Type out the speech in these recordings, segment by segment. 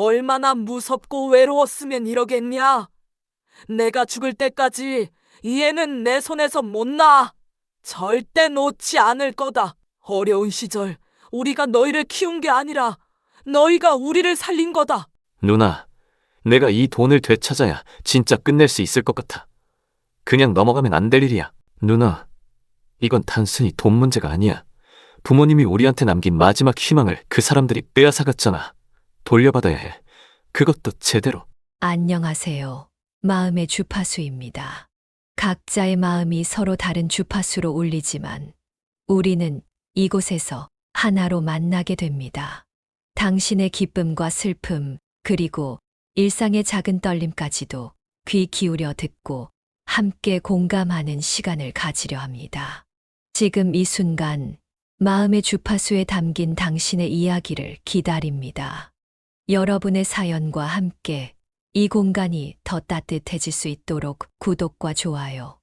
얼마나 무섭고 외로웠으면 이러겠냐? 내가 죽을 때까지 이 애는 내 손에서 못 나. 절대 놓지 않을 거다. 어려운 시절 우리가 너희를 키운 게 아니라 너희가 우리를 살린 거다. 누나, 내가 이 돈을 되찾아야 진짜 끝낼 수 있을 것 같아. 그냥 넘어가면 안 될 일이야. 누나, 이건 단순히 돈 문제가 아니야. 부모님이 우리한테 남긴 마지막 희망을 그 사람들이 빼앗아갔잖아. 돌려받아야 해. 그것도 제대로. 안녕하세요. 마음의 주파수입니다. 각자의 마음이 서로 다른 주파수로 울리지만 우리는 이곳에서 하나로 만나게 됩니다. 당신의 기쁨과 슬픔, 그리고 일상의 작은 떨림까지도 귀 기울여 듣고 함께 공감하는 시간을 가지려 합니다. 지금 이 순간 마음의 주파수에 담긴 당신의 이야기를 기다립니다. 여러분의 사연과 함께 이 공간이 더 따뜻해질 수 있도록 구독과 좋아요,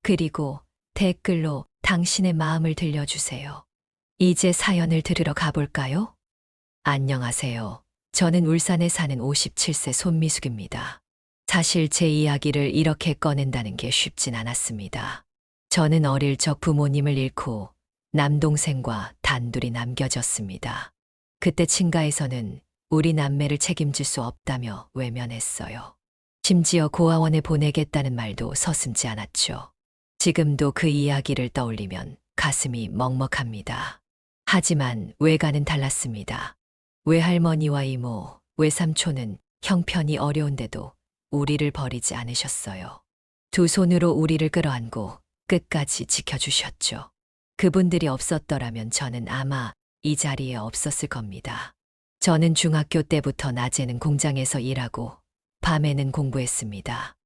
그리고 댓글로 당신의 마음을 들려주세요. 이제 사연을 들으러 가볼까요? 안녕하세요. 저는 울산에 사는 57세 손미숙입니다. 사실 제 이야기를 이렇게 꺼낸다는 게 쉽진 않았습니다. 저는 어릴 적 부모님을 잃고 남동생과 단둘이 남겨졌습니다. 그때 친가에서는 우리 남매를 책임질 수 없다며 외면했어요. 심지어 고아원에 보내겠다는 말도 서슴지 않았죠. 지금도 그 이야기를 떠올리면 가슴이 먹먹합니다. 하지만 외가는 달랐습니다. 외할머니와 이모, 외삼촌은 형편이 어려운데도 우리를 버리지 않으셨어요. 두 손으로 우리를 끌어안고 끝까지 지켜주셨죠. 그분들이 없었더라면 저는 아마 이 자리에 없었을 겁니다. 저는 중학교 때부터 낮에는 공장에서 일하고 밤에는 공부했습니다.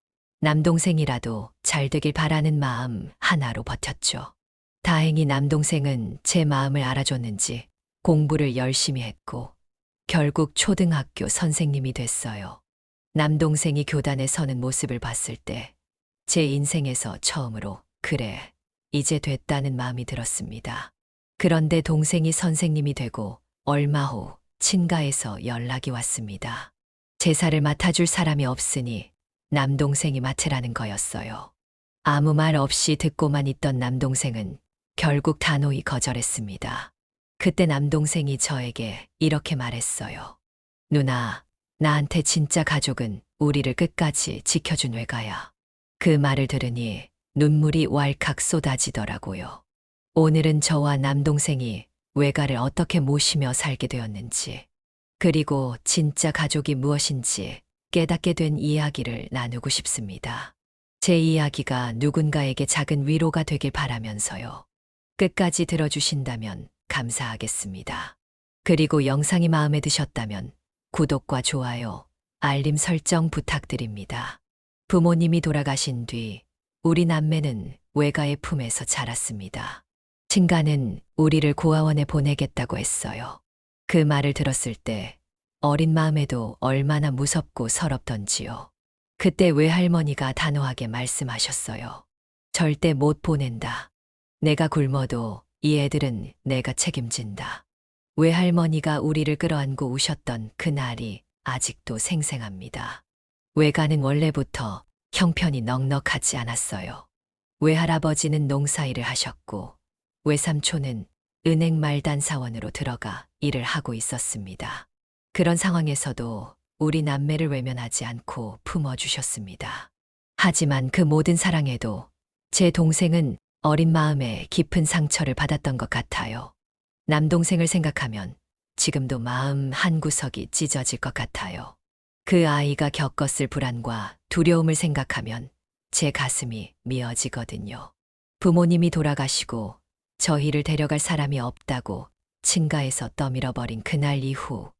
남동생이라도 잘 되길 바라는 마음 하나로 버텼죠. 다행히 남동생은 제 마음을 알아줬는지 공부를 열심히 했고 결국 초등학교 선생님이 됐어요. 남동생이 교단에 서는 모습을 봤을 때 제 인생에서 처음으로 그래, 이제 됐다는 마음이 들었습니다. 그런데 동생이 선생님이 되고 얼마 후 친가에서 연락이 왔습니다. 제사를 맡아줄 사람이 없으니 남동생이 맡으라는 거였어요. 아무 말 없이 듣고만 있던 남동생은 결국 단호히 거절했습니다. 그때 남동생이 저에게 이렇게 말했어요. 누나, 나한테 진짜 가족은 우리를 끝까지 지켜준 외가야. 그 말을 들으니 눈물이 왈칵 쏟아지더라고요. 오늘은 저와 남동생이 외가를 어떻게 모시며 살게 되었는지, 그리고 진짜 가족이 무엇인지 깨닫게 된 이야기를 나누고 싶습니다. 제 이야기가 누군가에게 작은 위로가 되길 바라면서요. 끝까지 들어주신다면 감사하겠습니다. 그리고 영상이 마음에 드셨다면 구독과 좋아요, 알림 설정 부탁드립니다. 부모님이 돌아가신 뒤 우리 남매는 외가의 품에서 자랐습니다. 친가는 우리를 고아원에 보내겠다고 했어요. 그 말을 들었을 때 어린 마음에도 얼마나 무섭고 서럽던지요. 그때 외할머니가 단호하게 말씀하셨어요. 절대 못 보낸다. 내가 굶어도 이 애들은 내가 책임진다. 외할머니가 우리를 끌어안고 우셨던 그 날이 아직도 생생합니다. 외가는 원래부터 형편이 넉넉하지 않았어요. 외할아버지는 농사일을 하셨고 외삼촌은 은행 말단 사원으로 들어가 일을 하고 있었습니다. 그런 상황에서도 우리 남매를 외면하지 않고 품어주셨습니다. 하지만 그 모든 사랑에도 제 동생은 어린 마음에 깊은 상처를 받았던 것 같아요. 남동생을 생각하면 지금도 마음 한구석이 찢어질 것 같아요. 그 아이가 겪었을 불안과 두려움을 생각하면 제 가슴이 미어지거든요. 부모님이 돌아가시고 저희를 데려갈 사람이 없다고 친가에서 떠밀어버린 그날 이후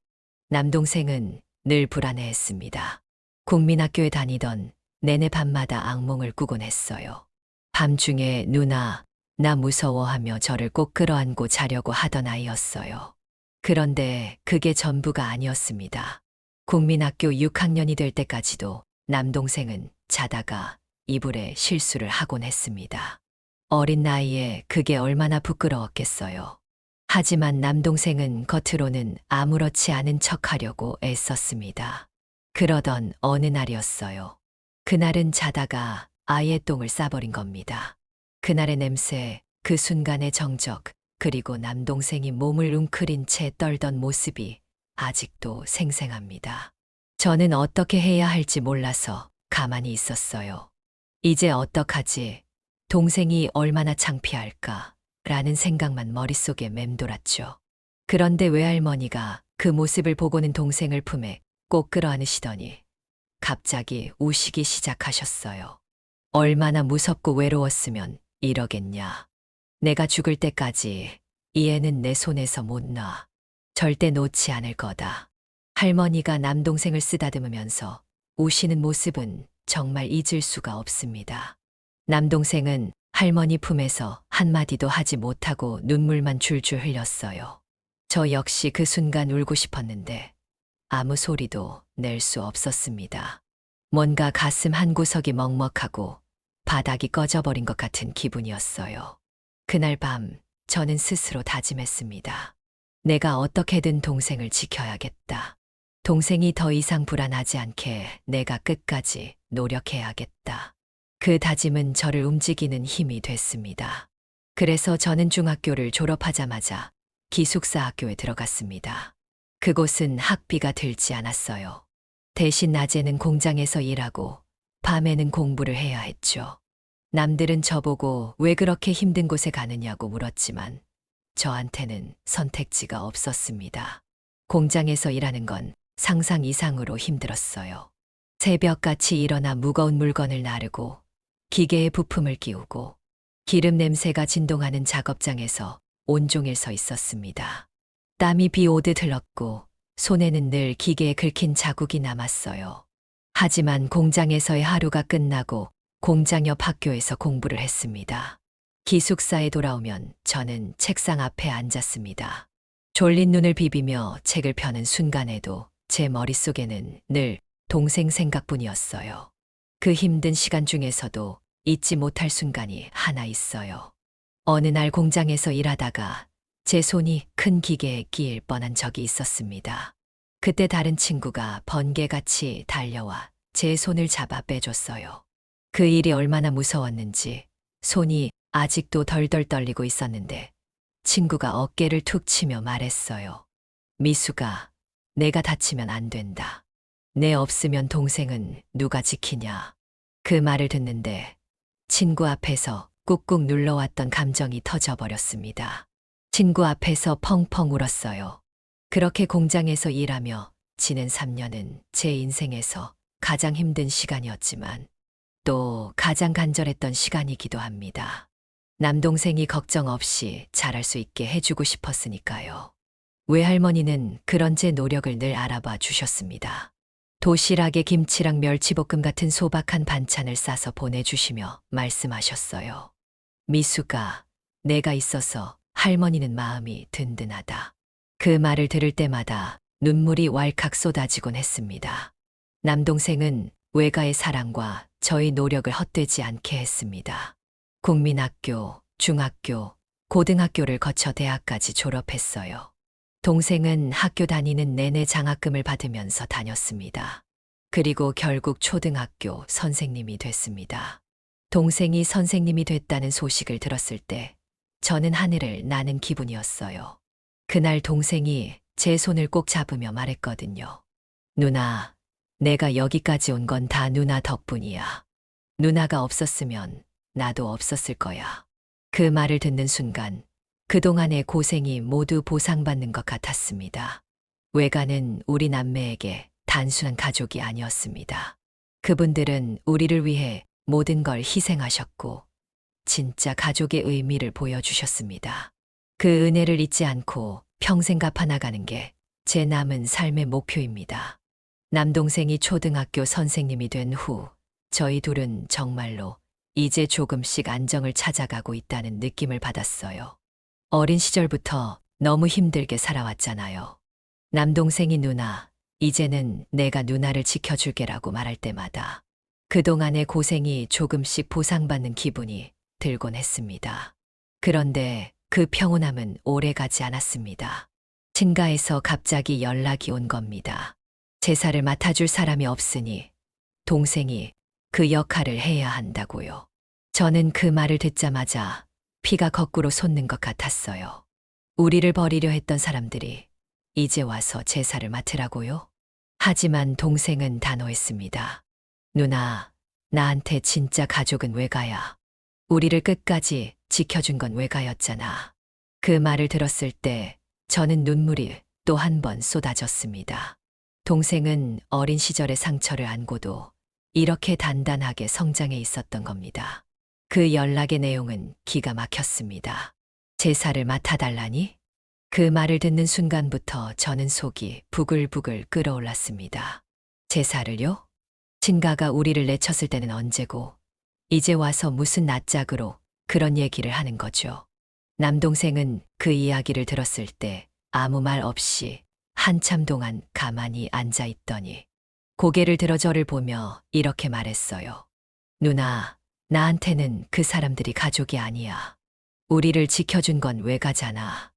남동생은 늘 불안해했습니다. 국민학교에 다니던 내내 밤마다 악몽을 꾸곤 했어요. 밤중에 누나, 나 무서워하며 저를 꼭 끌어안고 자려고 하던 아이였어요. 그런데 그게 전부가 아니었습니다. 국민학교 6학년이 될 때까지도 남동생은 자다가 이불에 실수를 하곤 했습니다. 어린 나이에 그게 얼마나 부끄러웠겠어요. 하지만 남동생은 겉으로는 아무렇지 않은 척하려고 애썼습니다. 그러던 어느 날이었어요. 그날은 자다가 아이의 똥을 싸버린 겁니다. 그날의 냄새, 그 순간의 정적, 그리고 남동생이 몸을 웅크린 채 떨던 모습이 아직도 생생합니다. 저는 어떻게 해야 할지 몰라서 가만히 있었어요. 이제 어떡하지? 동생이 얼마나 창피할까? 라는 생각만 머릿속에 맴돌았죠. 그런데 외할머니가 그 모습을 보고는 동생을 품에 꼭 끌어안으시더니 갑자기 우시기 시작하셨어요. 얼마나 무섭고 외로웠으면 이러겠냐. 내가 죽을 때까지 이 애는 내 손에서 못 놔. 절대 놓지 않을 거다. 할머니가 남동생을 쓰다듬으면서 우시는 모습은 정말 잊을 수가 없습니다. 남동생은 할머니 품에서 한마디도 하지 못하고 눈물만 줄줄 흘렸어요. 저 역시 그 순간 울고 싶었는데 아무 소리도 낼 수 없었습니다. 뭔가 가슴 한구석이 먹먹하고 바닥이 꺼져버린 것 같은 기분이었어요. 그날 밤 저는 스스로 다짐했습니다. 내가 어떻게든 동생을 지켜야겠다. 동생이 더 이상 불안하지 않게 내가 끝까지 노력해야겠다. 그 다짐은 저를 움직이는 힘이 됐습니다. 그래서 저는 중학교를 졸업하자마자 기숙사 학교에 들어갔습니다. 그곳은 학비가 들지 않았어요. 대신 낮에는 공장에서 일하고 밤에는 공부를 해야 했죠. 남들은 저보고 왜 그렇게 힘든 곳에 가느냐고 물었지만 저한테는 선택지가 없었습니다. 공장에서 일하는 건 상상 이상으로 힘들었어요. 새벽같이 일어나 무거운 물건을 나르고 기계에 부품을 끼우고 기름 냄새가 진동하는 작업장에서 온종일 서 있었습니다. 땀이 비 오듯 흘렀고 손에는 늘 기계에 긁힌 자국이 남았어요. 하지만 공장에서의 하루가 끝나고 공장 옆 학교에서 공부를 했습니다. 기숙사에 돌아오면 저는 책상 앞에 앉았습니다. 졸린 눈을 비비며 책을 펴는 순간에도 제 머릿속에는 늘 동생 생각뿐이었어요. 그 힘든 시간 중에서도 잊지 못할 순간이 하나 있어요. 어느 날 공장에서 일하다가 제 손이 큰 기계에 끼일 뻔한 적이 있었습니다. 그때 다른 친구가 번개같이 달려와 제 손을 잡아 빼줬어요. 그 일이 얼마나 무서웠는지 손이 아직도 덜덜 떨리고 있었는데 친구가 어깨를 툭 치며 말했어요. 미수가, 내가 다치면 안 된다. 내 없으면 동생은 누가 지키냐. 그 말을 듣는데 친구 앞에서 꾹꾹 눌러왔던 감정이 터져버렸습니다. 친구 앞에서 펑펑 울었어요. 그렇게 공장에서 일하며 지낸 3년은 제 인생에서 가장 힘든 시간이었지만 또 가장 간절했던 시간이기도 합니다. 남동생이 걱정 없이 잘할 수 있게 해주고 싶었으니까요. 외할머니는 그런 제 노력을 늘 알아봐 주셨습니다. 도시락에 김치랑 멸치볶음 같은 소박한 반찬을 싸서 보내주시며 말씀하셨어요. 미수가, 내가 있어서 할머니는 마음이 든든하다. 그 말을 들을 때마다 눈물이 왈칵 쏟아지곤 했습니다. 남동생은 외가의 사랑과 저의 노력을 헛되지 않게 했습니다. 국민학교, 중학교, 고등학교를 거쳐 대학까지 졸업했어요. 동생은 학교 다니는 내내 장학금을 받으면서 다녔습니다. 그리고 결국 초등학교 선생님이 됐습니다. 동생이 선생님이 됐다는 소식을 들었을 때 저는 하늘을 나는 기분이었어요. 그날 동생이 제 손을 꼭 잡으며 말했거든요. 누나, 내가 여기까지 온 건 다 누나 덕분이야. 누나가 없었으면 나도 없었을 거야. 그 말을 듣는 순간 그동안의 고생이 모두 보상받는 것 같았습니다. 외가는 우리 남매에게 단순한 가족이 아니었습니다. 그분들은 우리를 위해 모든 걸 희생하셨고 진짜 가족의 의미를 보여주셨습니다. 그 은혜를 잊지 않고 평생 갚아나가는 게 제 남은 삶의 목표입니다. 남동생이 초등학교 선생님이 된 후 저희 둘은 정말로 이제 조금씩 안정을 찾아가고 있다는 느낌을 받았어요. 어린 시절부터 너무 힘들게 살아왔잖아요. 남동생이 누나, 이제는 내가 누나를 지켜줄게라고 말할 때마다 그동안의 고생이 조금씩 보상받는 기분이 들곤 했습니다. 그런데 그 평온함은 오래 가지 않았습니다. 친가에서 갑자기 연락이 온 겁니다. 제사를 맡아줄 사람이 없으니 동생이 그 역할을 해야 한다고요. 저는 그 말을 듣자마자 피가 거꾸로 솟는 것 같았어요. 우리를 버리려 했던 사람들이 이제 와서 제사를 맡으라고요? 하지만 동생은 단호했습니다. 누나, 나한테 진짜 가족은 외가야. 우리를 끝까지 지켜준 건 외가였잖아. 그 말을 들었을 때 저는 눈물이 또 한 번 쏟아졌습니다. 동생은 어린 시절의 상처를 안고도 이렇게 단단하게 성장해 있었던 겁니다. 그 연락의 내용은 기가 막혔습니다. 제사를 맡아달라니? 그 말을 듣는 순간부터 저는 속이 부글부글 끓어올랐습니다. 제사를요? 친가가 우리를 내쳤을 때는 언제고, 이제 와서 무슨 낯짝으로 그런 얘기를 하는 거죠. 남동생은 그 이야기를 들었을 때 아무 말 없이 한참 동안 가만히 앉아 있더니 고개를 들어 저를 보며 이렇게 말했어요. 누나, 나한테는 그 사람들이 가족이 아니야. 우리를 지켜준 건 외가잖아.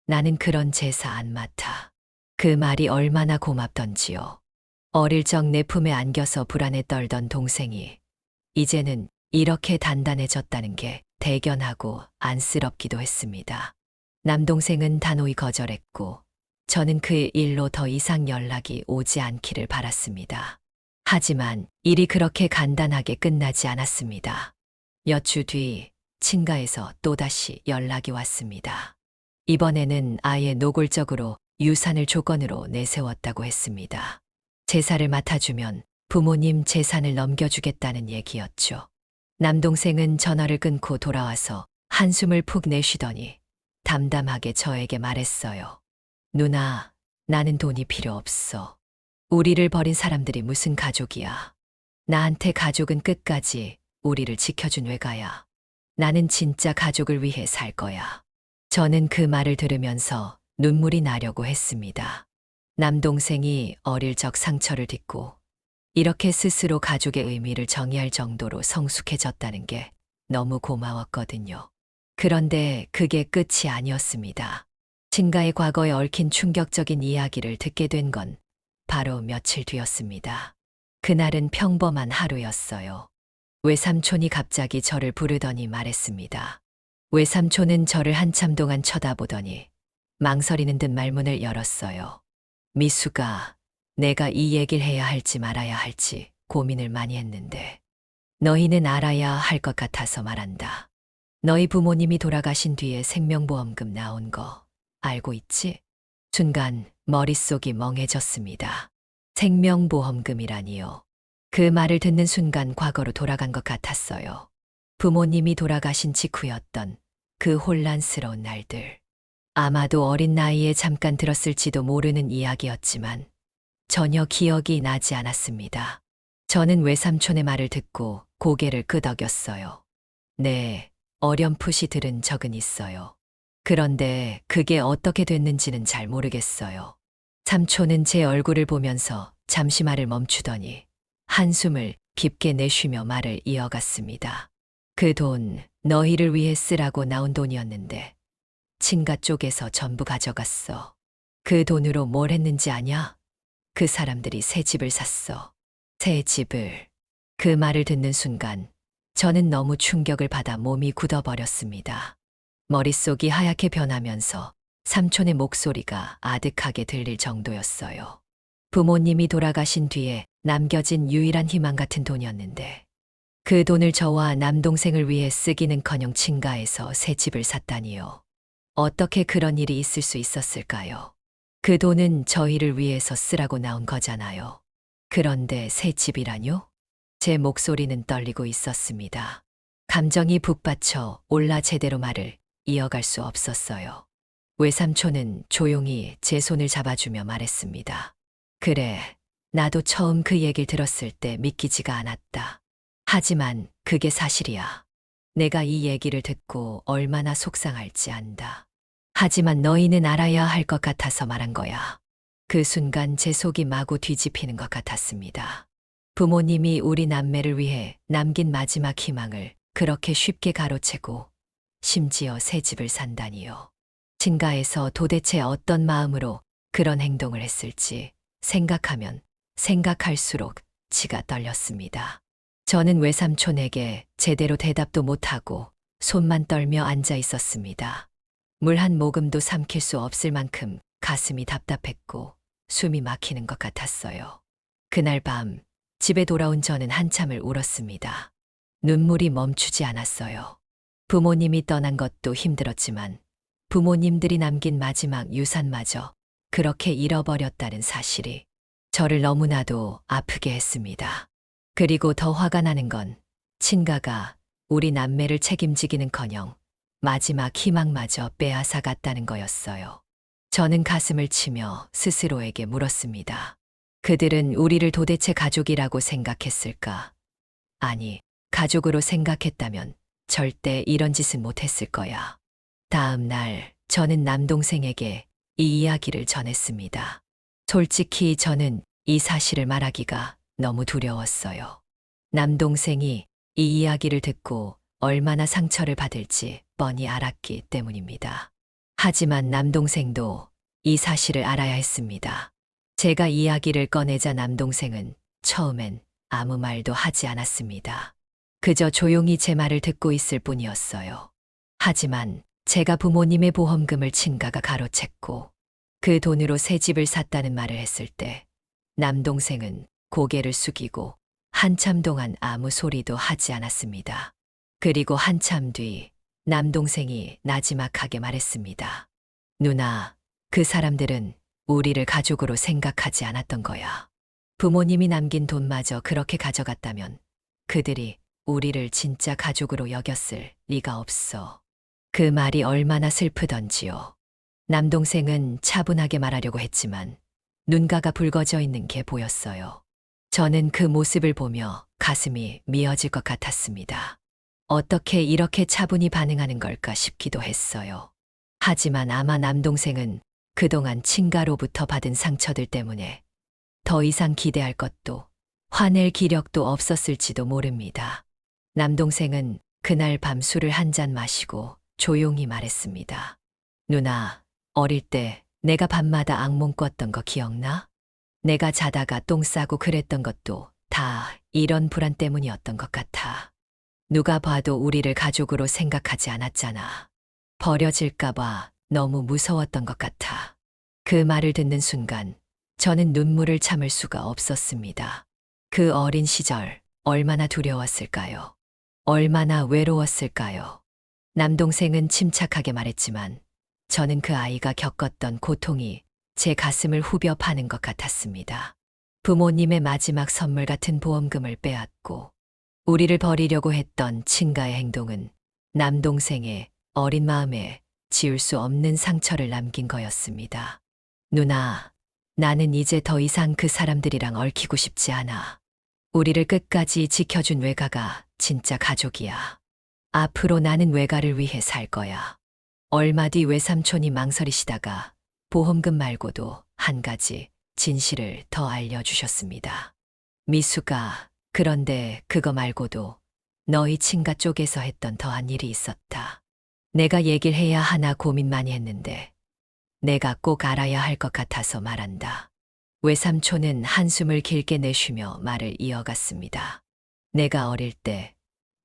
나는 그런 제사 안 맡아. 그 말이 얼마나 고맙던지요. 어릴 적 내 품에 안겨서 불안에 떨던 동생이 이제는 이렇게 단단해졌다는 게 대견하고 안쓰럽기도 했습니다. 남동생은 단호히 거절했고 저는 그 일로 더 이상 연락이 오지 않기를 바랐습니다. 하지만 일이 그렇게 간단하게 끝나지 않았습니다. 몇 주 뒤 친가에서 또다시 연락이 왔습니다. 이번에는 아예 노골적으로 유산을 조건으로 내세웠다고 했습니다. 제사를 맡아주면 부모님 재산을 넘겨주겠다는 얘기였죠. 남동생은 전화를 끊고 돌아와서 한숨을 푹 내쉬더니 담담하게 저에게 말했어요. 누나, 나는 돈이 필요 없어. 우리를 버린 사람들이 무슨 가족이야. 나한테 가족은 끝까지 우리를 지켜준 외가야. 나는 진짜 가족을 위해 살 거야. 저는 그 말을 들으면서 눈물이 나려고 했습니다. 남동생이 어릴 적 상처를 딛고 이렇게 스스로 가족의 의미를 정의할 정도로 성숙해졌다는 게 너무 고마웠거든요. 그런데 그게 끝이 아니었습니다. 친가의 과거에 얽힌 충격적인 이야기를 듣게 된 건 바로 며칠 뒤였습니다. 그날은 평범한 하루였어요. 외삼촌이 갑자기 저를 부르더니 말했습니다. 외삼촌은 저를 한참 동안 쳐다보더니 망설이는 듯 말문을 열었어요. 미수가, 내가 이 얘기를 해야 할지 말아야 할지 고민을 많이 했는데 너희는 알아야 할 것 같아서 말한다. 너희 부모님이 돌아가신 뒤에 생명보험금 나온 거 알고 있지? 순간 머릿속이 멍해졌습니다. 생명보험금이라니요. 그 말을 듣는 순간 과거로 돌아간 것 같았어요. 부모님이 돌아가신 직후였던 그 혼란스러운 날들. 아마도 어린 나이에 잠깐 들었을지도 모르는 이야기였지만 전혀 기억이 나지 않았습니다. 저는 외삼촌의 말을 듣고 고개를 끄덕였어요. 네, 어렴풋이 들은 적은 있어요. 그런데 그게 어떻게 됐는지는 잘 모르겠어요. 삼촌은 제 얼굴을 보면서 잠시 말을 멈추더니 한숨을 깊게 내쉬며 말을 이어갔습니다. 그 돈 너희를 위해 쓰라고 나온 돈이었는데 친가 쪽에서 전부 가져갔어. 그 돈으로 뭘 했는지 아냐? 그 사람들이 새 집을 샀어. 새 집을. 그 말을 듣는 순간 저는 너무 충격을 받아 몸이 굳어버렸습니다. 머릿속이 하얗게 변하면서 삼촌의 목소리가 아득하게 들릴 정도였어요. 부모님이 돌아가신 뒤에 남겨진 유일한 희망 같은 돈이었는데 그 돈을 저와 남동생을 위해 쓰기는커녕 친가에서 새 집을 샀다니요. 어떻게 그런 일이 있을 수 있었을까요? 그 돈은 저희를 위해서 쓰라고 나온 거잖아요. 그런데 새 집이라뇨? 제 목소리는 떨리고 있었습니다. 감정이 북받쳐 올라 제대로 말을 이어갈 수 없었어요. 외삼촌은 조용히 제 손을 잡아주며 말했습니다. 그래, 나도 처음 그 얘기를 들었을 때 믿기지가 않았다. 하지만 그게 사실이야. 내가 이 얘기를 듣고 얼마나 속상할지 안다. 하지만 너희는 알아야 할 것 같아서 말한 거야. 그 순간 제 속이 마구 뒤집히는 것 같았습니다. 부모님이 우리 남매를 위해 남긴 마지막 희망을 그렇게 쉽게 가로채고 심지어 새 집을 산다니요. 친가에서 도대체 어떤 마음으로 그런 행동을 했을지 생각하면 생각할수록 지가 떨렸습니다. 저는 외삼촌에게 제대로 대답도 못하고 손만 떨며 앉아 있었습니다. 물 한 모금도 삼킬 수 없을 만큼 가슴이 답답했고 숨이 막히는 것 같았어요. 그날 밤 집에 돌아온 저는 한참을 울었습니다. 눈물이 멈추지 않았어요. 부모님이 떠난 것도 힘들었지만 부모님들이 남긴 마지막 유산마저 그렇게 잃어버렸다는 사실이 저를 너무나도 아프게 했습니다. 그리고 더 화가 나는 건 친가가 우리 남매를 책임지기는커녕 마지막 희망마저 빼앗아 갔다는 거였어요. 저는 가슴을 치며 스스로에게 물었습니다. 그들은 우리를 도대체 가족이라고 생각했을까? 아니, 가족으로 생각했다면 절대 이런 짓은 못했을 거야. 다음 날 저는 남동생에게 이 이야기를 전했습니다. 솔직히 저는 이 사실을 말하기가 너무 두려웠어요. 남동생이 이 이야기를 듣고 얼마나 상처를 받을지 뻔히 알았기 때문입니다. 하지만 남동생도 이 사실을 알아야 했습니다. 제가 이야기를 꺼내자 남동생은 처음엔 아무 말도 하지 않았습니다. 그저 조용히 제 말을 듣고 있을 뿐이었어요. 하지만 제가 부모님의 보험금을 친가가 가로챘고 그 돈으로 새 집을 샀다는 말을 했을 때 남동생은 고개를 숙이고 한참 동안 아무 소리도 하지 않았습니다. 그리고 한참 뒤 남동생이 나지막하게 말했습니다. 누나, 그 사람들은 우리를 가족으로 생각하지 않았던 거야. 부모님이 남긴 돈마저 그렇게 가져갔다면 그들이 우리를 진짜 가족으로 여겼을 리가 없어. 그 말이 얼마나 슬프던지요. 남동생은 차분하게 말하려고 했지만 눈가가 붉어져 있는 게 보였어요. 저는 그 모습을 보며 가슴이 미어질 것 같았습니다. 어떻게 이렇게 차분히 반응하는 걸까 싶기도 했어요. 하지만 아마 남동생은 그동안 친가로부터 받은 상처들 때문에 더 이상 기대할 것도 화낼 기력도 없었을지도 모릅니다. 남동생은 그날 밤 술을 한 잔 마시고 조용히 말했습니다. 누나, 어릴 때 내가 밤마다 악몽 꿨던 거 기억나? 내가 자다가 똥 싸고 그랬던 것도 다 이런 불안 때문이었던 것 같아. 누가 봐도 우리를 가족으로 생각하지 않았잖아. 버려질까봐 너무 무서웠던 것 같아. 그 말을 듣는 순간 저는 눈물을 참을 수가 없었습니다. 그 어린 시절 얼마나 두려웠을까요? 얼마나 외로웠을까요? 남동생은 침착하게 말했지만 저는 그 아이가 겪었던 고통이 제 가슴을 후벼 파는 것 같았습니다. 부모님의 마지막 선물 같은 보험금을 빼앗고 우리를 버리려고 했던 친가의 행동은 남동생의 어린 마음에 지울 수 없는 상처를 남긴 거였습니다. 누나, 나는 이제 더 이상 그 사람들이랑 얽히고 싶지 않아. 우리를 끝까지 지켜준 외가가 진짜 가족이야. 앞으로 나는 외가를 위해 살 거야. 얼마 뒤 외삼촌이 망설이시다가 보험금 말고도 한 가지 진실을 더 알려주셨습니다. 미수가, 그런데 그거 말고도 너희 친가 쪽에서 했던 더한 일이 있었다. 내가 얘기를 해야 하나 고민 많이 했는데 내가 꼭 알아야 할 것 같아서 말한다. 외삼촌은 한숨을 길게 내쉬며 말을 이어갔습니다. 내가 어릴 때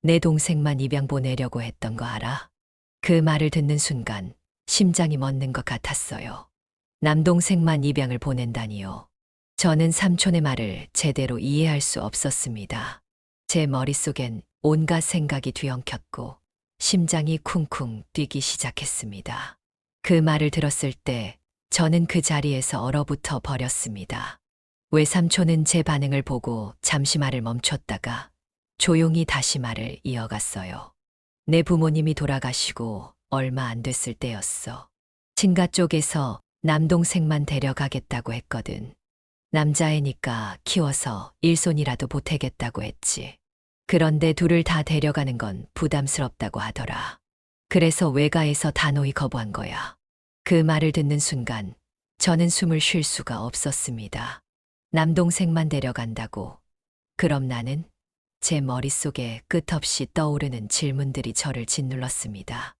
내 동생만 입양 보내려고 했던 거 알아? 그 말을 듣는 순간 심장이 멎는 것 같았어요. 남동생만 입양을 보낸다니요. 저는 삼촌의 말을 제대로 이해할 수 없었습니다. 제 머릿속엔 온갖 생각이 뒤엉켰고 심장이 쿵쿵 뛰기 시작했습니다. 그 말을 들었을 때 저는 그 자리에서 얼어붙어 버렸습니다. 외삼촌은 제 반응을 보고 잠시 말을 멈췄다가 조용히 다시 말을 이어갔어요. 내 부모님이 돌아가시고 얼마 안 됐을 때였어. 친가 쪽에서 남동생만 데려가겠다고 했거든. 남자애니까 키워서 일손이라도 보태겠다고 했지. 그런데 둘을 다 데려가는 건 부담스럽다고 하더라. 그래서 외가에서 단호히 거부한 거야. 그 말을 듣는 순간 저는 숨을 쉴 수가 없었습니다. 남동생만 데려간다고? 그럼 나는? 제 머릿속에 끝없이 떠오르는 질문들이 저를 짓눌렀습니다.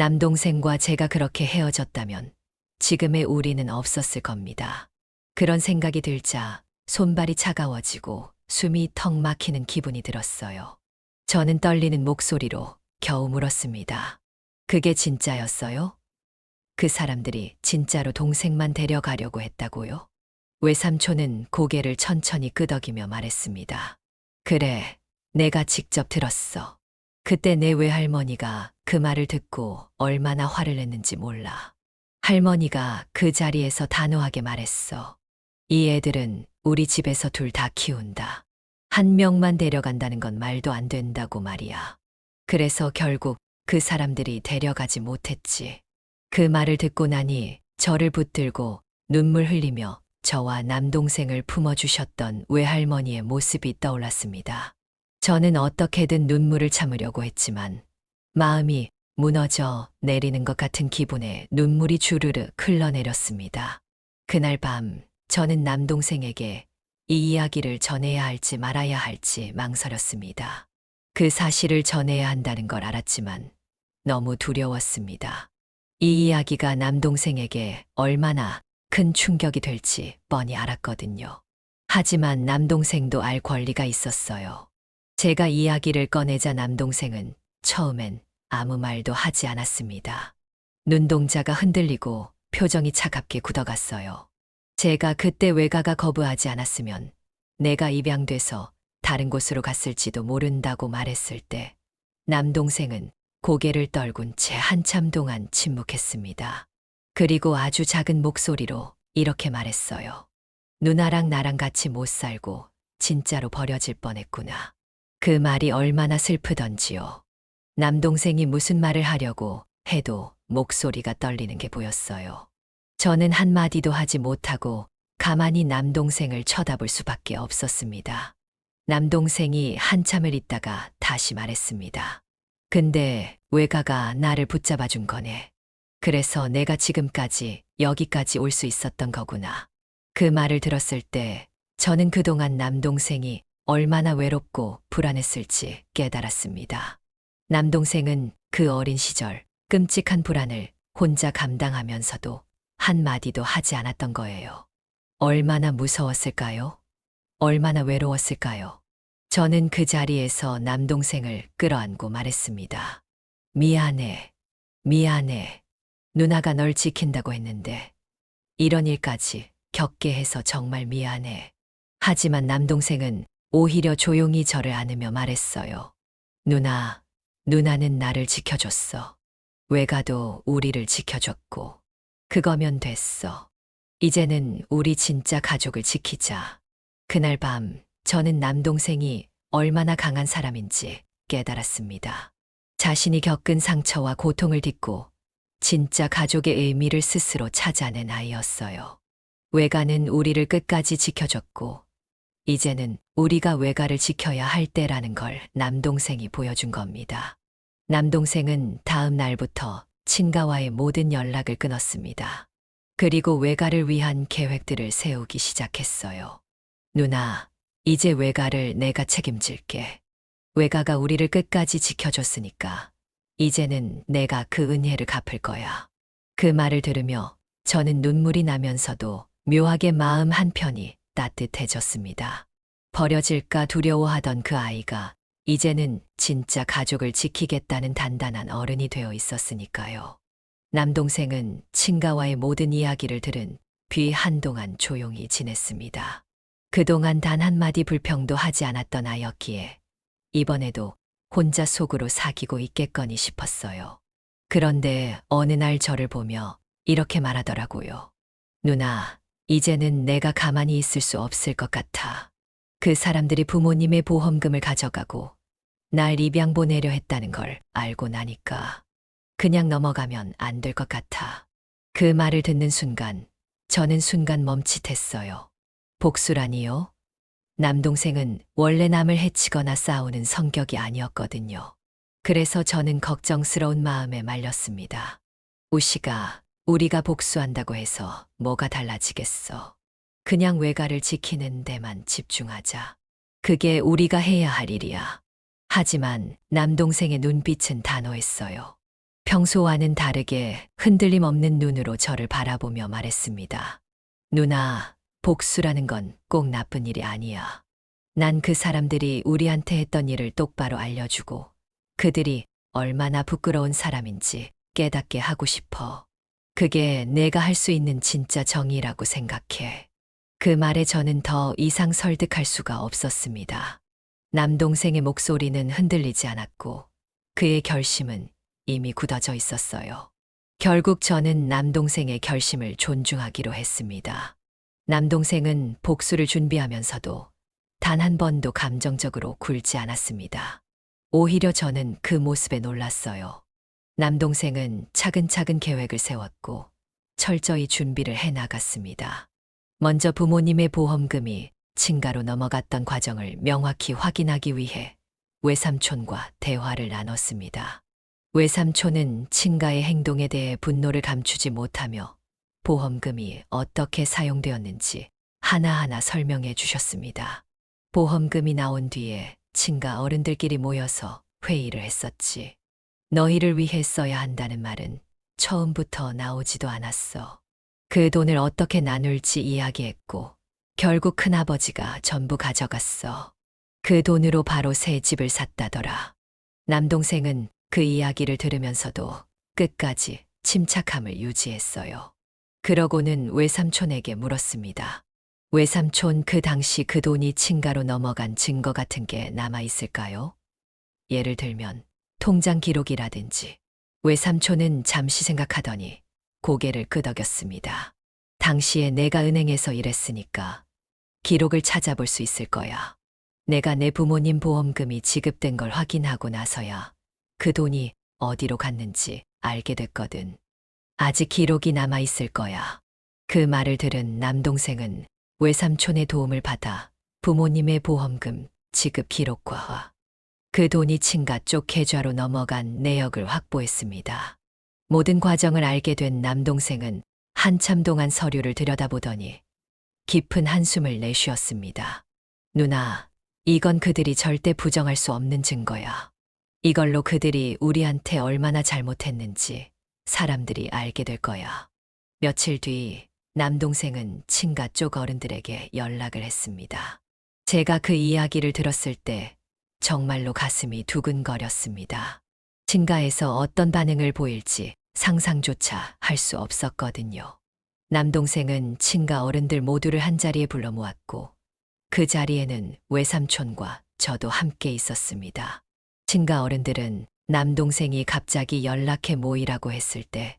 남동생과 제가 그렇게 헤어졌다면 지금의 우리는 없었을 겁니다. 그런 생각이 들자 손발이 차가워지고 숨이 턱 막히는 기분이 들었어요. 저는 떨리는 목소리로 겨우 물었습니다. 그게 진짜였어요? 그 사람들이 진짜로 동생만 데려가려고 했다고요? 외삼촌은 고개를 천천히 끄덕이며 말했습니다. 그래, 내가 직접 들었어. 그때 내 외할머니가 그 말을 듣고 얼마나 화를 냈는지 몰라. 할머니가 그 자리에서 단호하게 말했어. 이 애들은 우리 집에서 둘 다 키운다. 한 명만 데려간다는 건 말도 안 된다고 말이야. 그래서 결국 그 사람들이 데려가지 못했지. 그 말을 듣고 나니 저를 붙들고 눈물 흘리며 저와 남동생을 품어주셨던 외할머니의 모습이 떠올랐습니다. 저는 어떻게든 눈물을 참으려고 했지만 마음이 무너져 내리는 것 같은 기분에 눈물이 주르르 흘러내렸습니다. 그날 밤 저는 남동생에게 이 이야기를 전해야 할지 말아야 할지 망설였습니다. 그 사실을 전해야 한다는 걸 알았지만 너무 두려웠습니다. 이 이야기가 남동생에게 얼마나 큰 충격이 될지 뻔히 알았거든요. 하지만 남동생도 알 권리가 있었어요. 제가 이야기를 꺼내자 남동생은 처음엔 아무 말도 하지 않았습니다. 눈동자가 흔들리고 표정이 차갑게 굳어갔어요. 제가 그때 외가가 거부하지 않았으면 내가 입양돼서 다른 곳으로 갔을지도 모른다고 말했을 때 남동생은 고개를 떨군 채 한참 동안 침묵했습니다. 그리고 아주 작은 목소리로 이렇게 말했어요. 누나랑 나랑 같이 못 살고 진짜로 버려질 뻔했구나. 그 말이 얼마나 슬프던지요. 남동생이 무슨 말을 하려고 해도 목소리가 떨리는 게 보였어요. 저는 한마디도 하지 못하고 가만히 남동생을 쳐다볼 수밖에 없었습니다. 남동생이 한참을 있다가 다시 말했습니다. 근데 외가가 나를 붙잡아 준 거네. 그래서 내가 지금까지 여기까지 올 수 있었던 거구나. 그 말을 들었을 때 저는 그동안 남동생이 얼마나 외롭고 불안했을지 깨달았습니다. 남동생은 그 어린 시절 끔찍한 불안을 혼자 감당하면서도 한마디도 하지 않았던 거예요. 얼마나 무서웠을까요? 얼마나 외로웠을까요? 저는 그 자리에서 남동생을 끌어안고 말했습니다. 미안해, 미안해. 누나가 널 지킨다고 했는데 이런 일까지 겪게 해서 정말 미안해. 하지만 남동생은 오히려 조용히 저를 안으며 말했어요. 누나는 나를 지켜줬어. 외가도 우리를 지켜줬고 그거면 됐어. 이제는 우리 진짜 가족을 지키자. 그날 밤 저는 남동생이 얼마나 강한 사람인지 깨달았습니다. 자신이 겪은 상처와 고통을 딛고 진짜 가족의 의미를 스스로 찾아낸 아이였어요. 외가는 우리를 끝까지 지켜줬고 이제는 우리가 외가를 지켜야 할 때라는 걸 남동생이 보여준 겁니다. 남동생은 다음 날부터 친가와의 모든 연락을 끊었습니다. 그리고 외가를 위한 계획들을 세우기 시작했어요. 누나, 이제 외가를 내가 책임질게. 외가가 우리를 끝까지 지켜줬으니까 이제는 내가 그 은혜를 갚을 거야. 그 말을 들으며 저는 눈물이 나면서도 묘하게 마음 한편이 따뜻해졌습니다. 버려질까 두려워하던 그 아이가 이제는 진짜 가족을 지키겠다는 단단한 어른이 되어 있었으니까요. 남동생은 친가와의 모든 이야기를 들은 뒤 한동안 조용히 지냈습니다. 그동안 단 한마디 불평도 하지 않았던 아이였기에 이번에도 혼자 속으로 사귀고 있겠거니 싶었어요. 그런데 어느 날 저를 보며 이렇게 말하더라고요. 누나, 이제는 내가 가만히 있을 수 없을 것 같아. 그 사람들이 부모님의 보험금을 가져가고 날 입양 보내려 했다는 걸 알고 나니까 그냥 넘어가면 안 될 것 같아. 그 말을 듣는 순간 저는 순간 멈칫했어요. 복수라니요? 남동생은 원래 남을 해치거나 싸우는 성격이 아니었거든요. 그래서 저는 걱정스러운 마음에 말렸습니다. 우시가 우리가 복수한다고 해서 뭐가 달라지겠어. 그냥 외가를 지키는 데만 집중하자. 그게 우리가 해야 할 일이야. 하지만 남동생의 눈빛은 단호했어요. 평소와는 다르게 흔들림 없는 눈으로 저를 바라보며 말했습니다. 누나, 복수라는 건 꼭 나쁜 일이 아니야. 난 그 사람들이 우리한테 했던 일을 똑바로 알려주고 그들이 얼마나 부끄러운 사람인지 깨닫게 하고 싶어. 그게 내가 할 수 있는 진짜 정의라고 생각해. 그 말에 저는 더 이상 설득할 수가 없었습니다. 남동생의 목소리는 흔들리지 않았고 그의 결심은 이미 굳어져 있었어요. 결국 저는 남동생의 결심을 존중하기로 했습니다. 남동생은 복수를 준비하면서도 단 한 번도 감정적으로 굴지 않았습니다. 오히려 저는 그 모습에 놀랐어요. 남동생은 차근차근 계획을 세웠고 철저히 준비를 해 나갔습니다. 먼저 부모님의 보험금이 친가로 넘어갔던 과정을 명확히 확인하기 위해 외삼촌과 대화를 나눴습니다. 외삼촌은 친가의 행동에 대해 분노를 감추지 못하며 보험금이 어떻게 사용되었는지 하나하나 설명해 주셨습니다. 보험금이 나온 뒤에 친가 어른들끼리 모여서 회의를 했었지. 너희를 위해 써야 한다는 말은 처음부터 나오지도 않았어. 그 돈을 어떻게 나눌지 이야기했고 결국 큰아버지가 전부 가져갔어. 그 돈으로 바로 새 집을 샀다더라. 남동생은 그 이야기를 들으면서도 끝까지 침착함을 유지했어요. 그러고는 외삼촌에게 물었습니다. 외삼촌, 그 당시 그 돈이 친가로 넘어간 증거 같은 게 남아 있을까요? 예를 들면 통장 기록이라든지. 외삼촌은 잠시 생각하더니 고개를 끄덕였습니다. 당시에 내가 은행에서 일했으니까 기록을 찾아볼 수 있을 거야. 내가 내 부모님 보험금이 지급된 걸 확인하고 나서야 그 돈이 어디로 갔는지 알게 됐거든. 아직 기록이 남아 있을 거야. 그 말을 들은 남동생은 외삼촌의 도움을 받아 부모님의 보험금 지급 기록과 그 돈이 친가 쪽 계좌로 넘어간 내역을 확보했습니다. 모든 과정을 알게 된 남동생은 한참 동안 서류를 들여다보더니 깊은 한숨을 내쉬었습니다. 누나, 이건 그들이 절대 부정할 수 없는 증거야. 이걸로 그들이 우리한테 얼마나 잘못했는지 사람들이 알게 될 거야. 며칠 뒤 남동생은 친가 쪽 어른들에게 연락을 했습니다. 제가 그 이야기를 들었을 때 정말로 가슴이 두근거렸습니다. 친가에서 어떤 반응을 보일지 상상조차 할 수 없었거든요. 남동생은 친가 어른들 모두를 한자리에 불러 모았고 그 자리에는 외삼촌과 저도 함께 있었습니다. 친가 어른들은 남동생이 갑자기 연락해 모이라고 했을 때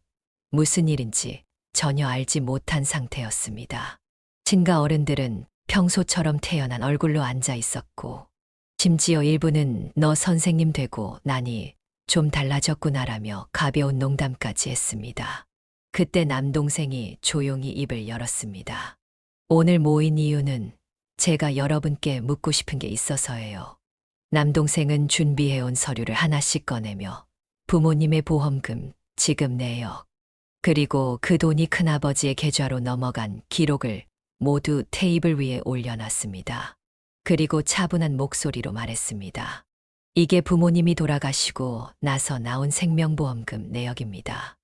무슨 일인지 전혀 알지 못한 상태였습니다. 친가 어른들은 평소처럼 태연한 얼굴로 앉아 있었고 심지어 일부는 너 선생님 되고 나니 좀 달라졌구나라며 가벼운 농담까지 했습니다. 그때 남동생이 조용히 입을 열었습니다. 오늘 모인 이유는 제가 여러분께 묻고 싶은 게 있어서예요. 남동생은 준비해온 서류를 하나씩 꺼내며 부모님의 보험금, 지급 내역, 그리고 그 돈이 큰아버지의 계좌로 넘어간 기록을 모두 테이블 위에 올려놨습니다. 그리고 차분한 목소리로 말했습니다. 이게 부모님이 돌아가시고 나서 나온 생명보험금 내역입니다.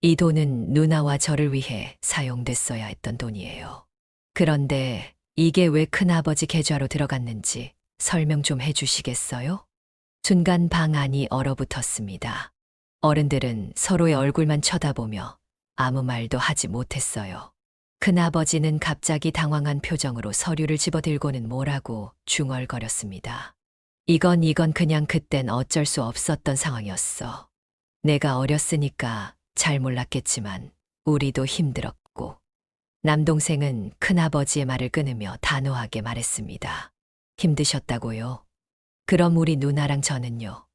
이 돈은 누나와 저를 위해 사용됐어야 했던 돈이에요. 그런데 이게 왜 큰아버지 계좌로 들어갔는지 설명 좀 해주시겠어요? 순간 방 안이 얼어붙었습니다. 어른들은 서로의 얼굴만 쳐다보며 아무 말도 하지 못했어요. 큰아버지는 갑자기 당황한 표정으로 서류를 집어들고는 뭐라고 중얼거렸습니다. 이건 그냥 그땐 어쩔 수 없었던 상황이었어. 내가 어렸으니까 잘 몰랐겠지만 우리도 힘들었고. 남동생은 큰아버지의 말을 끊으며 단호하게 말했습니다. 힘드셨다고요? 그럼 우리 누나랑 저는요.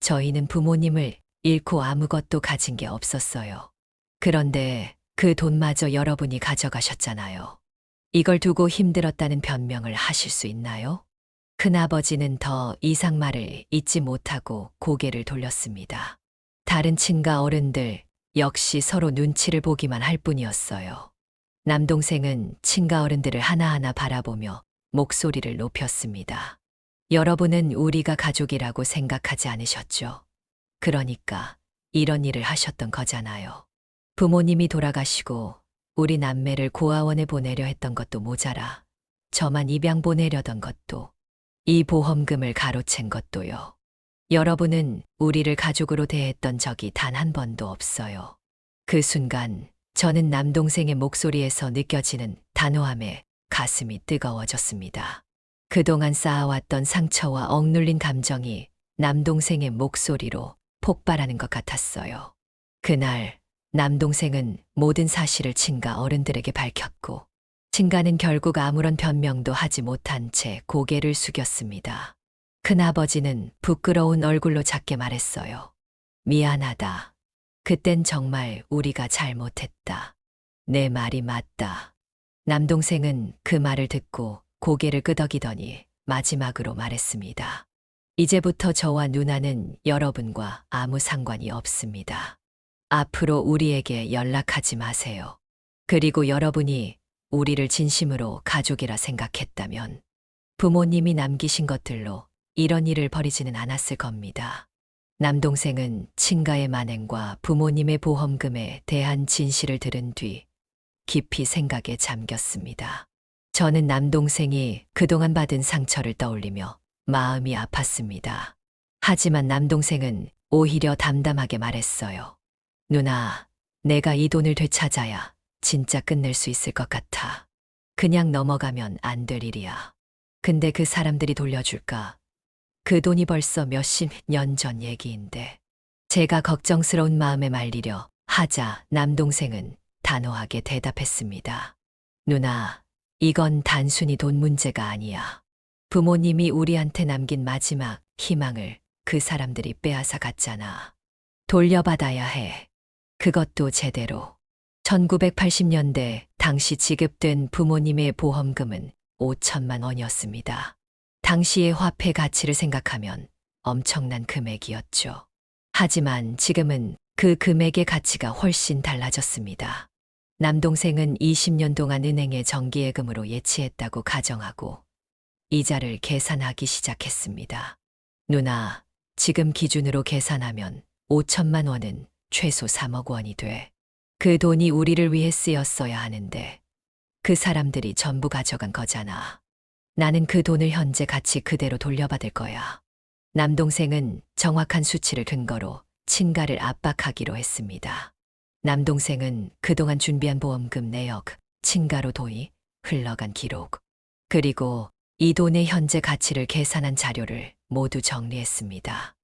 저희는 부모님을 잃고 아무것도 가진 게 없었어요. 그런데 그 돈마저 여러분이 가져가셨잖아요. 이걸 두고 힘들었다는 변명을 하실 수 있나요? 큰아버지는 더 이상 말을 잇지 못하고 고개를 돌렸습니다. 다른 친가 어른들 역시 서로 눈치를 보기만 할 뿐이었어요. 남동생은 친가 어른들을 하나하나 바라보며 목소리를 높였습니다. 여러분은 우리가 가족이라고 생각하지 않으셨죠? 그러니까 이런 일을 하셨던 거잖아요. 부모님이 돌아가시고 우리 남매를 고아원에 보내려 했던 것도 모자라 저만 입양 보내려던 것도 이 보험금을 가로챈 것도요. 여러분은 우리를 가족으로 대했던 적이 단 한 번도 없어요. 그 순간 저는 남동생의 목소리에서 느껴지는 단호함에 가슴이 뜨거워졌습니다. 그동안 쌓아왔던 상처와 억눌린 감정이 남동생의 목소리로 폭발하는 것 같았어요. 그날 남동생은 모든 사실을 친가 어른들에게 밝혔고 친가는 결국 아무런 변명도 하지 못한 채 고개를 숙였습니다. 큰아버지는 부끄러운 얼굴로 작게 말했어요. 미안하다. 그땐 정말 우리가 잘못했다. 내 말이 맞다. 남동생은 그 말을 듣고 고개를 끄덕이더니 마지막으로 말했습니다. 이제부터 저와 누나는 여러분과 아무 상관이 없습니다. 앞으로 우리에게 연락하지 마세요. 그리고 여러분이 우리를 진심으로 가족이라 생각했다면 부모님이 남기신 것들로 이런 일을 벌이지는 않았을 겁니다. 남동생은 친가의 만행과 부모님의 보험금에 대한 진실을 들은 뒤 깊이 생각에 잠겼습니다. 저는 남동생이 그동안 받은 상처를 떠올리며 마음이 아팠습니다. 하지만 남동생은 오히려 담담하게 말했어요. 누나, 내가 이 돈을 되찾아야 진짜 끝낼 수 있을 것 같아. 그냥 넘어가면 안 될 일이야. 근데 그 사람들이 돌려줄까? 그 돈이 벌써 몇십 년 전 얘기인데. 제가 걱정스러운 마음에 말리려 하자 남동생은 단호하게 대답했습니다. 누나, 이건 단순히 돈 문제가 아니야. 부모님이 우리한테 남긴 마지막 희망을 그 사람들이 빼앗아 갔잖아. 돌려받아야 해. 그것도 제대로. 1980년대 당시 지급된 부모님의 보험금은 5천만 원이었습니다. 당시의 화폐 가치를 생각하면 엄청난 금액이었죠. 하지만 지금은 그 금액의 가치가 훨씬 달라졌습니다. 남동생은 20년 동안 은행에 정기예금으로 예치했다고 가정하고 이자를 계산하기 시작했습니다. 누나, 지금 기준으로 계산하면 5천만 원은 최소 3억 원이 돼. 그 돈이 우리를 위해 쓰였어야 하는데 그 사람들이 전부 가져간 거잖아. 나는 그 돈을 현재 가치 그대로 돌려받을 거야. 남동생은 정확한 수치를 근거로 친가를 압박하기로 했습니다. 남동생은 그동안 준비한 보험금 내역, 친가로 돈이 흘러간 기록, 그리고 이 돈의 현재 가치를 계산한 자료를 모두 정리했습니다.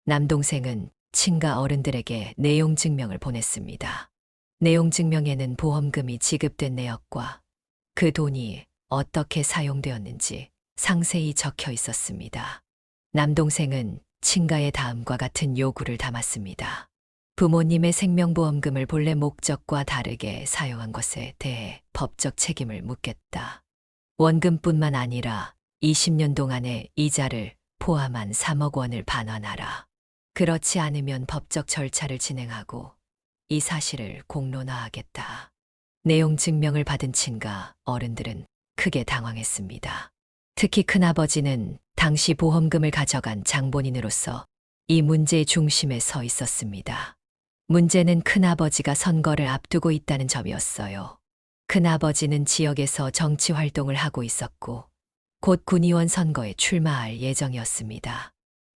남동생은 친가 어른들에게 내용 증명을 보냈습니다. 내용 증명에는 보험금이 지급된 내역과 그 돈이 어떻게 사용되었는지 상세히 적혀 있었습니다. 남동생은 친가의 다음과 같은 요구를 담았습니다. 부모님의 생명보험금을 본래 목적과 다르게 사용한 것에 대해 법적 책임을 묻겠다. 원금뿐만 아니라 20년 동안의 이자를 포함한 3억 원을 반환하라. 그렇지 않으면 법적 절차를 진행하고 이 사실을 공론화하겠다. 내용 증명을 받은 친가 어른들은 크게 당황했습니다. 특히 큰아버지는 당시 보험금을 가져간 장본인으로서 이 문제의 중심에 서 있었습니다. 문제는 큰아버지가 선거를 앞두고 있다는 점이었어요. 큰아버지는 지역에서 정치 활동을 하고 있었고 곧 군의원 선거에 출마할 예정이었습니다.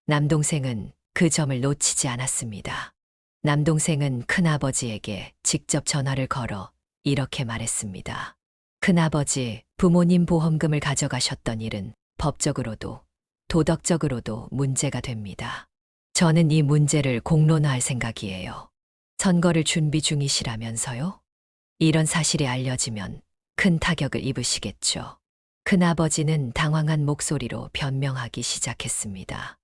남동생은 그 점을 놓치지 않았습니다. 남동생은 큰아버지에게 직접 전화를 걸어 이렇게 말했습니다. 큰아버지, 부모님 보험금을 가져가셨던 일은 법적으로도 도덕적으로도 문제가 됩니다. 저는 이 문제를 공론화할 생각이에요. 선거를 준비 중이시라면서요? 이런 사실이 알려지면 큰 타격을 입으시겠죠. 큰아버지는 당황한 목소리로 변명하기 시작했습니다.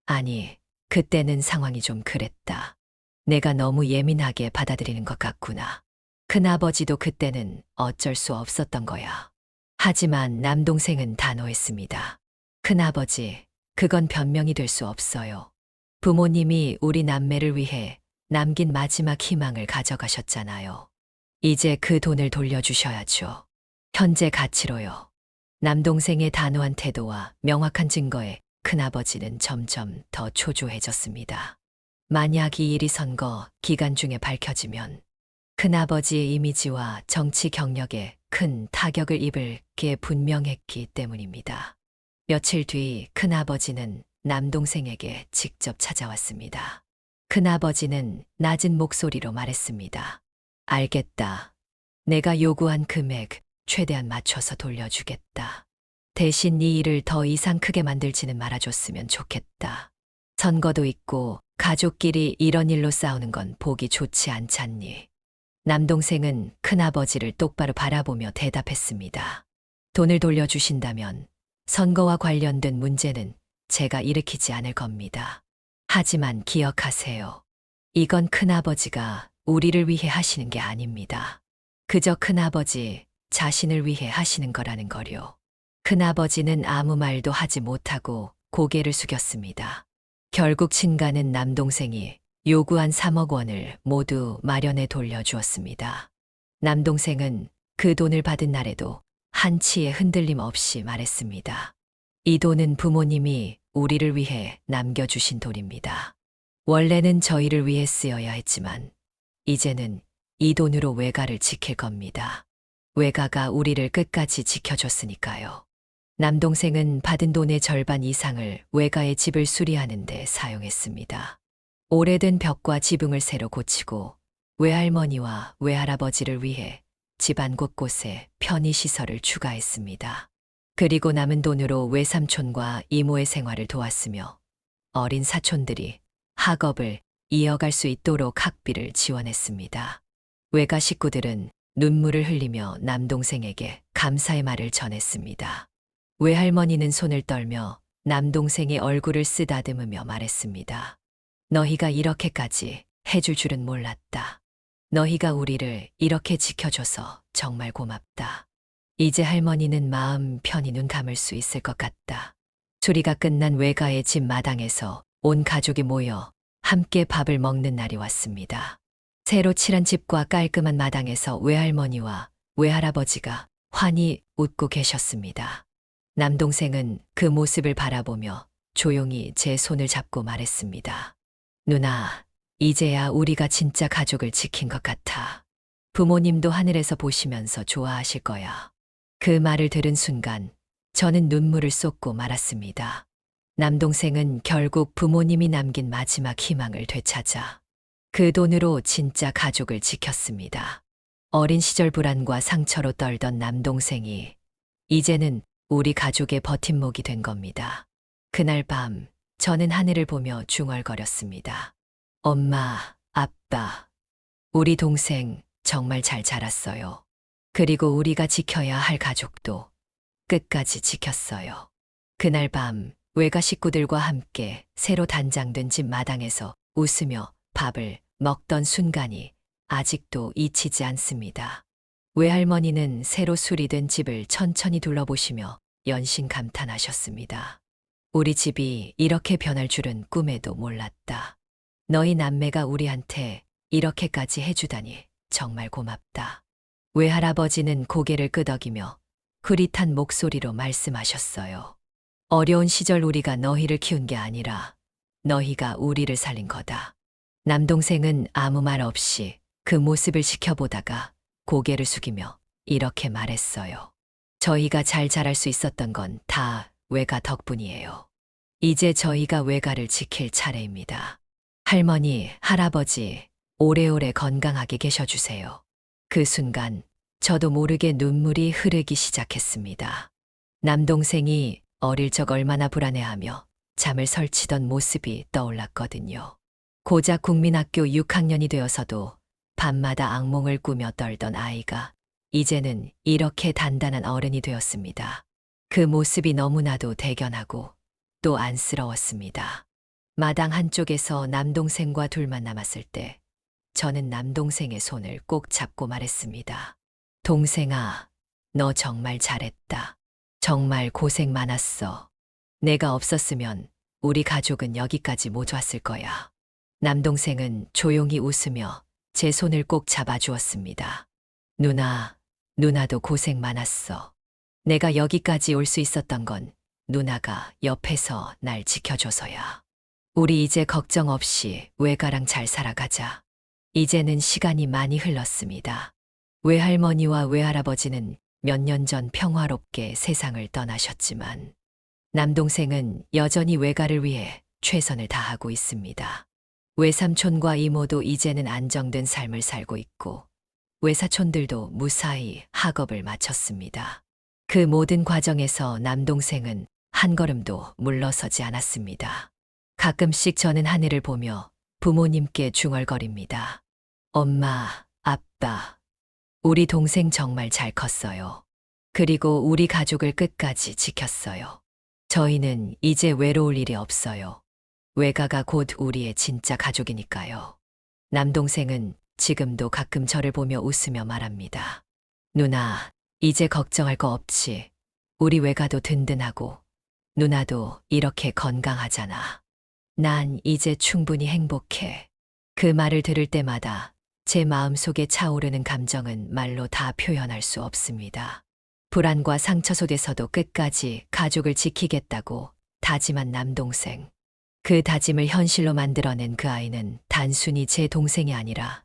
아니, 그때는 상황이 좀 그랬다. 내가 너무 예민하게 받아들이는 것 같구나. 큰아버지도 그때는 어쩔 수 없었던 거야. 하지만 남동생은 단호했습니다. 큰아버지, 그건 변명이 될 수 없어요. 부모님이 우리 남매를 위해 남긴 마지막 희망을 가져가셨잖아요. 이제 그 돈을 돌려주셔야죠. 현재 가치로요. 남동생의 단호한 태도와 명확한 증거에 큰아버지는 점점 더 초조해졌습니다. 만약 이 일이 선거 기간 중에 밝혀지면 큰아버지의 이미지와 정치 경력에 큰 타격을 입을 게 분명했기 때문입니다. 며칠 뒤 큰아버지는 남동생에게 직접 찾아왔습니다. 큰아버지는 낮은 목소리로 말했습니다. 알겠다. 내가 요구한 금액 최대한 맞춰서 돌려주겠다. 대신 네 일을 더 이상 크게 만들지는 말아줬으면 좋겠다. 선거도 있고 가족끼리 이런 일로 싸우는 건 보기 좋지 않잖니. 남동생은 큰아버지를 똑바로 바라보며 대답했습니다. 돈을 돌려주신다면 선거와 관련된 문제는 제가 일으키지 않을 겁니다. 하지만 기억하세요. 이건 큰아버지가 우리를 위해 하시는 게 아닙니다. 그저 큰아버지 자신을 위해 하시는 거라는 거요. 큰아버지는 아무 말도 하지 못하고 고개를 숙였습니다. 결국 친가는 남동생이 요구한 3억 원을 모두 마련해 돌려주었습니다. 남동생은 그 돈을 받은 날에도 한치의 흔들림 없이 말했습니다. 이 돈은 부모님이 우리를 위해 남겨주신 돈입니다. 원래는 저희를 위해 쓰여야 했지만 이제는 이 돈으로 외가를 지킬 겁니다. 외가가 우리를 끝까지 지켜줬으니까요. 남동생은 받은 돈의 절반 이상을 외가의 집을 수리하는 데 사용했습니다. 오래된 벽과 지붕을 새로 고치고 외할머니와 외할아버지를 위해 집안 곳곳에 편의시설을 추가했습니다. 그리고 남은 돈으로 외삼촌과 이모의 생활을 도왔으며 어린 사촌들이 학업을 이어갈 수 있도록 학비를 지원했습니다. 외가 식구들은 눈물을 흘리며 남동생에게 감사의 말을 전했습니다. 외할머니는 손을 떨며 남동생의 얼굴을 쓰다듬으며 말했습니다. 너희가 이렇게까지 해줄 줄은 몰랐다. 너희가 우리를 이렇게 지켜줘서 정말 고맙다. 이제 할머니는 마음 편히 눈 감을 수 있을 것 같다. 수리가 끝난 외가의 집 마당에서 온 가족이 모여 함께 밥을 먹는 날이 왔습니다. 새로 칠한 집과 깔끔한 마당에서 외할머니와 외할아버지가 환히 웃고 계셨습니다. 남동생은 그 모습을 바라보며 조용히 제 손을 잡고 말했습니다. 누나, 이제야 우리가 진짜 가족을 지킨 것 같아. 부모님도 하늘에서 보시면서 좋아하실 거야. 그 말을 들은 순간 저는 눈물을 쏟고 말았습니다. 남동생은 결국 부모님이 남긴 마지막 희망을 되찾아 그 돈으로 진짜 가족을 지켰습니다. 어린 시절 불안과 상처로 떨던 남동생이 이제는 우리 가족의 버팀목이 된 겁니다. 그날 밤 저는 하늘을 보며 중얼거렸습니다. 엄마, 아빠, 우리 동생 정말 잘 자랐어요. 그리고 우리가 지켜야 할 가족도 끝까지 지켰어요. 그날 밤 외가 식구들과 함께 새로 단장된 집 마당에서 웃으며 밥을 먹던 순간이 아직도 잊히지 않습니다. 외할머니는 새로 수리된 집을 천천히 둘러보시며 연신 감탄하셨습니다. 우리 집이 이렇게 변할 줄은 꿈에도 몰랐다. 너희 남매가 우리한테 이렇게까지 해주다니 정말 고맙다. 외할아버지는 고개를 끄덕이며 흐릿한 목소리로 말씀하셨어요. 어려운 시절 우리가 너희를 키운 게 아니라 너희가 우리를 살린 거다. 남동생은 아무 말 없이 그 모습을 지켜보다가 고개를 숙이며 이렇게 말했어요. 저희가 잘 자랄 수 있었던 건 다 외가 덕분이에요. 이제 저희가 외가를 지킬 차례입니다. 할머니, 할아버지, 오래오래 건강하게 계셔주세요. 그 순간 저도 모르게 눈물이 흐르기 시작했습니다. 남동생이 어릴 적 얼마나 불안해하며 잠을 설치던 모습이 떠올랐거든요. 고작 국민학교 6학년이 되어서도 밤마다 악몽을 꾸며 떨던 아이가 이제는 이렇게 단단한 어른이 되었습니다. 그 모습이 너무나도 대견하고 또 안쓰러웠습니다. 마당 한쪽에서 남동생과 둘만 남았을 때 저는 남동생의 손을 꼭 잡고 말했습니다. 동생아, 너 정말 잘했다. 정말 고생 많았어. 내가 없었으면 우리 가족은 여기까지 못 왔을 거야. 남동생은 조용히 웃으며 제 손을 꼭 잡아주었습니다. 누나, 누나도 고생 많았어. 내가 여기까지 올 수 있었던 건 누나가 옆에서 날 지켜줘서야. 우리 이제 걱정 없이 외가랑 잘 살아가자. 이제는 시간이 많이 흘렀습니다. 외할머니와 외할아버지는 몇 년 전 평화롭게 세상을 떠나셨지만 남동생은 여전히 외가를 위해 최선을 다하고 있습니다. 외삼촌과 이모도 이제는 안정된 삶을 살고 있고 외사촌들도 무사히 학업을 마쳤습니다. 그 모든 과정에서 남동생은 한 걸음도 물러서지 않았습니다. 가끔씩 저는 하늘을 보며 부모님께 중얼거립니다. 엄마, 아빠, 우리 동생 정말 잘 컸어요. 그리고 우리 가족을 끝까지 지켰어요. 저희는 이제 외로울 일이 없어요. 외가가 곧 우리의 진짜 가족이니까요. 남동생은 지금도 가끔 저를 보며 웃으며 말합니다. 누나, 이제 걱정할 거 없지. 우리 외가도 든든하고 누나도 이렇게 건강하잖아. 난 이제 충분히 행복해. 그 말을 들을 때마다 제 마음속에 차오르는 감정은 말로 다 표현할 수 없습니다. 불안과 상처 속에서도 끝까지 가족을 지키겠다고 다짐한 남동생. 그 다짐을 현실로 만들어낸 그 아이는 단순히 제 동생이 아니라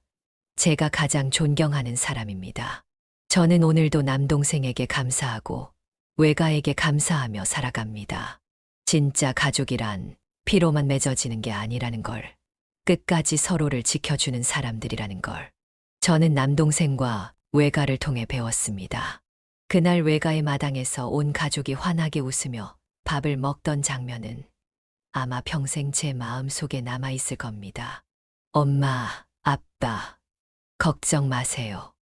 제가 가장 존경하는 사람입니다. 저는 오늘도 남동생에게 감사하고 외가에게 감사하며 살아갑니다. 진짜 가족이란 피로만 맺어지는 게 아니라는 걸, 끝까지 서로를 지켜주는 사람들이라는 걸 저는 남동생과 외가를 통해 배웠습니다. 그날 외가의 마당에서 온 가족이 환하게 웃으며 밥을 먹던 장면은 아마 평생 제 마음속에 남아있을 겁니다. 엄마, 아빠, 걱정 마세요.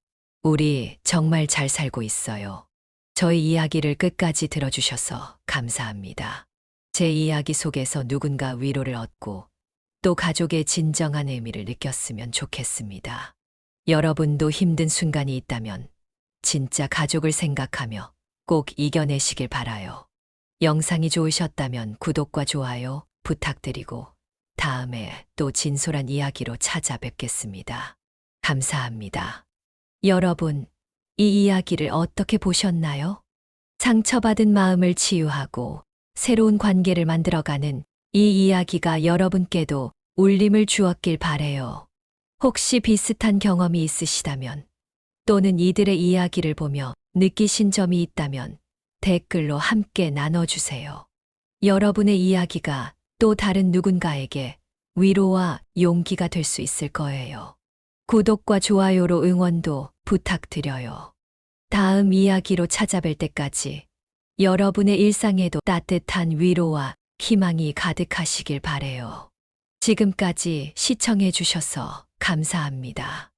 우리 정말 잘 살고 있어요. 저희 이야기를 끝까지 들어주셔서 감사합니다. 제 이야기 속에서 누군가 위로를 얻고 또 가족의 진정한 의미를 느꼈으면 좋겠습니다. 여러분도 힘든 순간이 있다면 진짜 가족을 생각하며 꼭 이겨내시길 바라요. 영상이 좋으셨다면 구독과 좋아요 부탁드리고 다음에 또 진솔한 이야기로 찾아뵙겠습니다. 감사합니다. 여러분, 이 이야기를 어떻게 보셨나요? 상처받은 마음을 치유하고 새로운 관계를 만들어가는 이 이야기가 여러분께도 울림을 주었길 바래요. 혹시 비슷한 경험이 있으시다면 또는 이들의 이야기를 보며 느끼신 점이 있다면 댓글로 함께 나눠주세요. 여러분의 이야기가 또 다른 누군가에게 위로와 용기가 될 수 있을 거예요. 구독과 좋아요로 응원도 부탁드려요. 다음 이야기로 찾아뵐 때까지 여러분의 일상에도 따뜻한 위로와 희망이 가득하시길 바래요. 지금까지 시청해 주셔서 감사합니다.